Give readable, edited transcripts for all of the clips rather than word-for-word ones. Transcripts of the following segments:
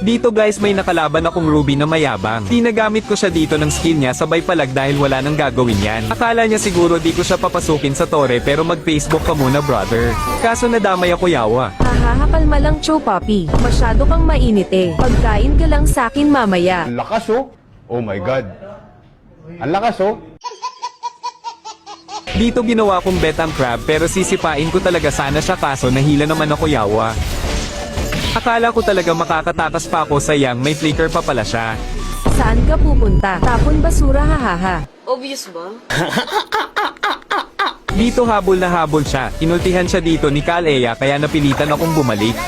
Dito guys may nakalaban akong Ruby na mayabang. Tinagamit ko siya dito ng skill niya sabay palag dahil wala nang gagawin yan. Akala niya siguro di ko siya papasukin sa tore pero mag-Facebook ka muna brother. Kaso nadamay ako yawa. Hahaha, kalma lang Cho Papi. Masyado kang mainit eh. Pagkain ka lang sakin mamaya. Ang lakas oh. Oh my God. Ang lakas oh. Dito ginawa kong bet ang crab pero sisipain ko talaga sana siya kaso nahila naman ako yawa. Akala ko talaga makakatakas pa ako sayang may flicker pa pala siya. Saan ka pupunta? Tapon basura hahaha. Obvious ba? Dito habol na habol siya. Inultihan siya dito ni Kalea kaya napilitan akong bumalik.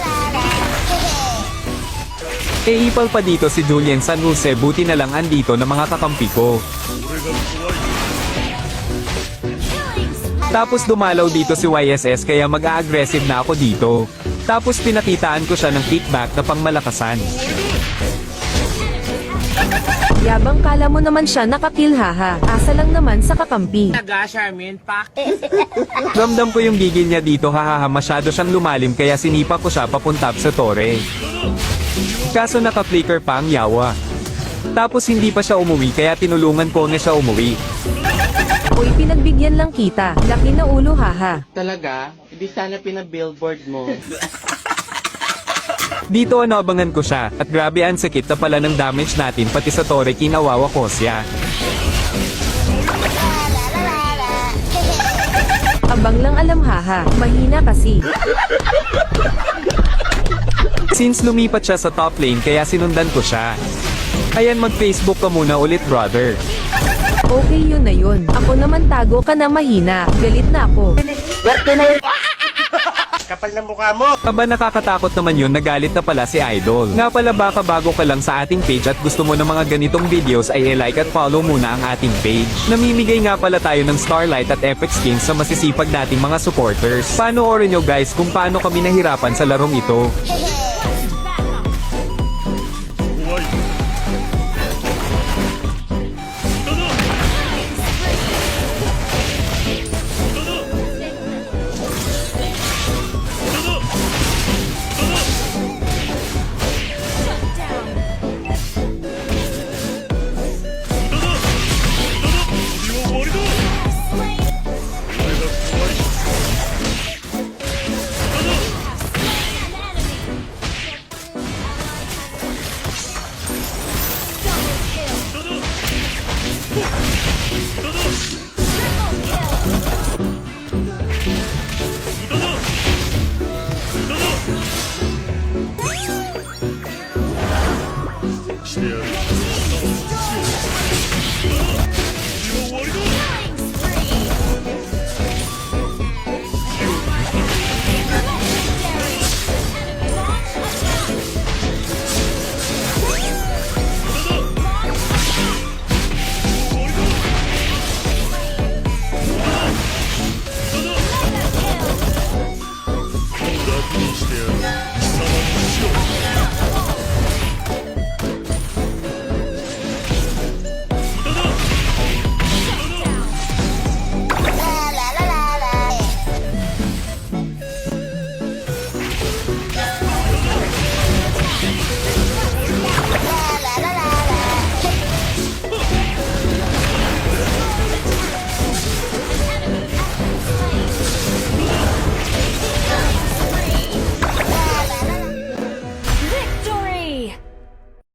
Ipal pa dito si Julian San Jose buti na lang andito na mga kakampi ko. Tapos dumalaw dito si YSS kaya mag-a-aggressive na ako dito. Tapos pinakitaan ko siya ng kickback na pangmalakasan. Yabang kala mo naman siya nakakill haha. Asa lang naman sa kakampi. Taga, Charmin, pak. Ramdam ko yung gigil niya dito hahaha masyado siyang lumalim kaya sinipa ko siya papunta sa tore. Kaso naka-flicker pa ang yawa. Tapos hindi pa siya umuwi kaya tinulungan ko na siya umuwi. Uy, pinagbigyan lang kita. Laki na ulo haha. Talaga? Hindi sana pinabillboard mo. Dito inabangan ko siya at grabe ang sakit na pala ng damage natin pati sa tore kinawawa ko siya. Abang lang alam haha. Mahina kasi. Since lumipat siya sa top lane kaya sinundan ko siya. Ayan mag-Facebook ka muna ulit brother. Okay yun na yun. Ako naman tago ka na mahina. Galit na ako. Kapal ng mukha mo. Aba nakakatakot naman yun nagalit na pala si Idol. Nga pala baka bago ka lang sa ating page at gusto mo ng mga ganitong videos ay i-like at follow muna ang ating page. Namimigay nga pala tayo ng Starlight at Epic Skins sa masisipag nating mga supporters. Panoorin nyo guys kung paano kami nahirapan sa larong ito.